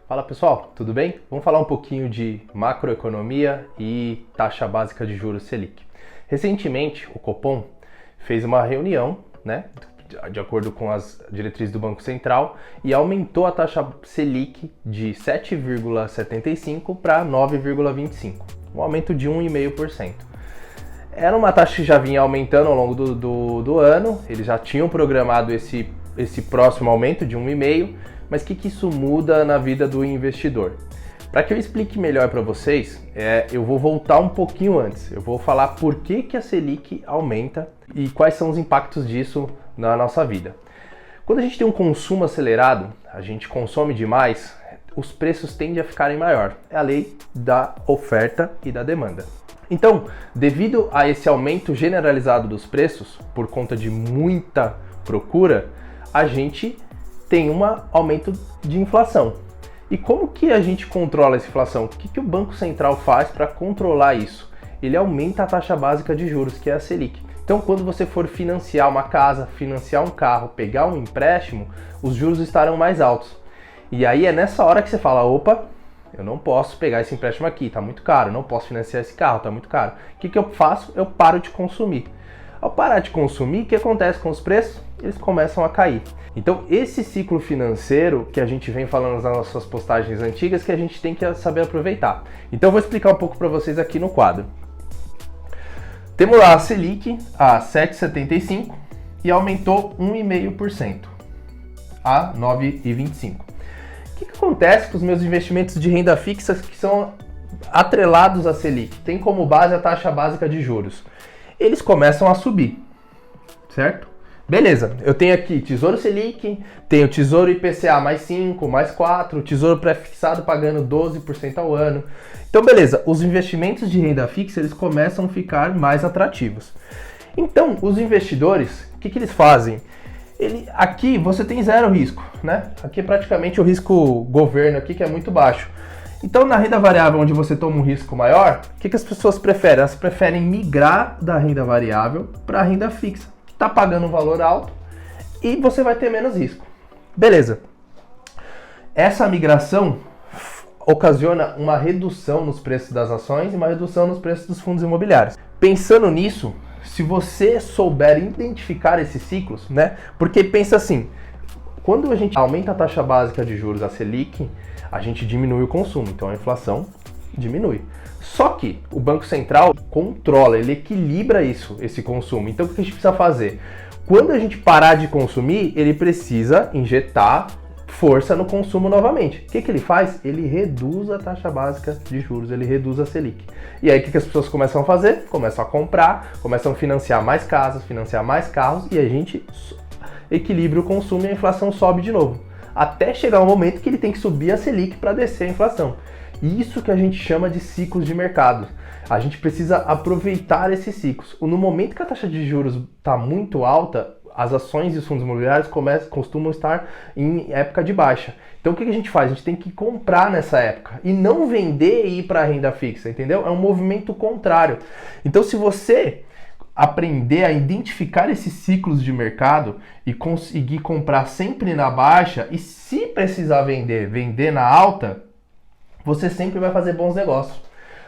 Fala pessoal, tudo bem? Vamos falar um pouquinho de macroeconomia e taxa básica de juros Selic. Recentemente, o Copom fez uma reunião, de acordo com as diretrizes do Banco Central, e aumentou a taxa Selic de 7,75 para 9,25, um aumento de 1,5%. Era uma taxa que já vinha aumentando ao longo do ano, eles já tinham programado esse próximo aumento de 1,5%, mas o que isso muda na vida do investidor? Para que eu explique melhor para vocês, eu vou voltar um pouquinho antes. Eu vou falar por que a Selic aumenta e quais são os impactos disso na nossa vida. Quando a gente tem um consumo acelerado, a gente consome demais, os preços tendem a ficarem maior. É a lei da oferta e da demanda. Então, devido a esse aumento generalizado dos preços, por conta de muita procura, a gente tem um aumento de inflação. E como que a gente controla essa inflação? O que o Banco Central faz para controlar isso? Ele aumenta a taxa básica de juros, que é a Selic. Então, quando você for financiar uma casa, financiar um carro, pegar um empréstimo, os juros estarão mais altos. E aí é nessa hora que você fala, opa, eu não posso pegar esse empréstimo aqui, está muito caro, não posso financiar esse carro, está muito caro. O que eu faço? Eu paro de consumir. Ao parar de consumir, o que acontece com os preços? Eles começam a cair. Então, esse ciclo financeiro que a gente vem falando nas nossas postagens antigas, que a gente tem que saber aproveitar. Então, eu vou explicar um pouco para vocês aqui no quadro. Temos lá a Selic a 7,75 e aumentou 1,5% a 9,25. O que acontece com os meus investimentos de renda fixa que são atrelados à Selic? Tem como base a taxa básica de juros. Eles começam a subir, certo? Beleza, eu tenho aqui Tesouro Selic, tenho Tesouro IPCA mais 5, mais 4, Tesouro pré-fixado pagando 12% ao ano. Então, beleza, os investimentos de renda fixa, eles começam a ficar mais atrativos. Então, os investidores, o que eles fazem? Aqui você tem zero risco, né? Aqui é praticamente o risco governo aqui, que é muito baixo. Então, na renda variável, onde você toma um risco maior, o que as pessoas preferem? Elas preferem migrar da renda variável para a renda fixa, que está pagando um valor alto e você vai ter menos risco. Beleza. Essa migração ocasiona uma redução nos preços das ações e uma redução nos preços dos fundos imobiliários. Pensando nisso, se você souber identificar esses ciclos, né? Porque pensa assim, quando a gente aumenta a taxa básica de juros, a Selic, a gente diminui o consumo, então a inflação diminui. Só que o Banco Central controla, ele equilibra esse consumo. Então o que a gente precisa fazer? Quando a gente parar de consumir, ele precisa injetar força no consumo novamente. O que ele faz? Ele reduz a taxa básica de juros, ele reduz a Selic. E aí o que as pessoas começam a fazer? Começam a comprar, começam a financiar mais casas, financiar mais carros e a gente equilibra o consumo e a inflação sobe de novo. Até chegar um momento que ele tem que subir a Selic para descer a inflação. Isso que a gente chama de ciclos de mercado. A gente precisa aproveitar esses ciclos. No momento que a taxa de juros está muito alta, as ações e os fundos imobiliários costumam estar em época de baixa. Então o que a gente faz? A gente tem que comprar nessa época e não vender e ir para a renda fixa, entendeu? É um movimento contrário. Então se você aprender a identificar esses ciclos de mercado e conseguir comprar sempre na baixa e se precisar vender na alta, você sempre vai fazer bons negócios.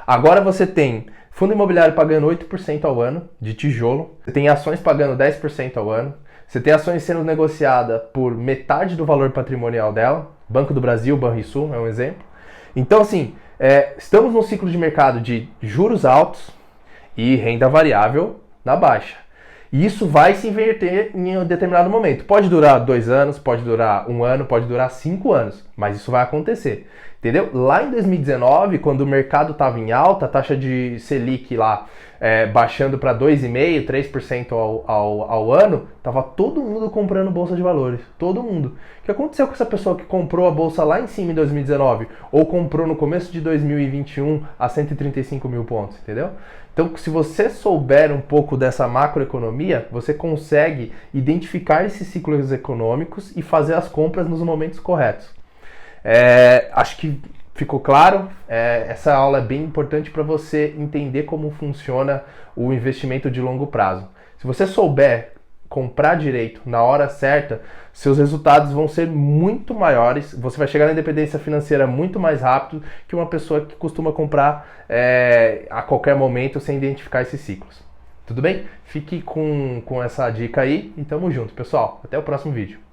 Agora você tem fundo imobiliário pagando 8% ao ano de tijolo, você tem ações pagando 10% ao ano, você tem ações sendo negociadas por metade do valor patrimonial dela, Banco do Brasil, Banrisul é um exemplo. Então assim, estamos num ciclo de mercado de juros altos e renda variável na baixa. E isso vai se inverter em um determinado momento. Pode durar 2 anos, pode durar 1 ano, pode durar 5 anos, mas isso vai acontecer. Entendeu? Lá em 2019, quando o mercado estava em alta, a taxa de Selic lá baixando para 2,5%, 3% ao ano, estava todo mundo comprando bolsa de valores. Todo mundo. O que aconteceu com essa pessoa que comprou a bolsa lá em cima em 2019 ou comprou no começo de 2021 a 135 mil pontos? Entendeu? Então, se você souber um pouco dessa macroeconomia, você consegue identificar esses ciclos econômicos e fazer as compras nos momentos corretos. Acho que ficou claro. Essa aula é bem importante para você entender como funciona o investimento de longo prazo. Se você souber comprar direito na hora certa, seus resultados vão ser muito maiores, você vai chegar na independência financeira muito mais rápido que uma pessoa que costuma comprar a qualquer momento sem identificar esses ciclos. Tudo bem? Fique com essa dica aí e tamo junto, pessoal. Até o próximo vídeo.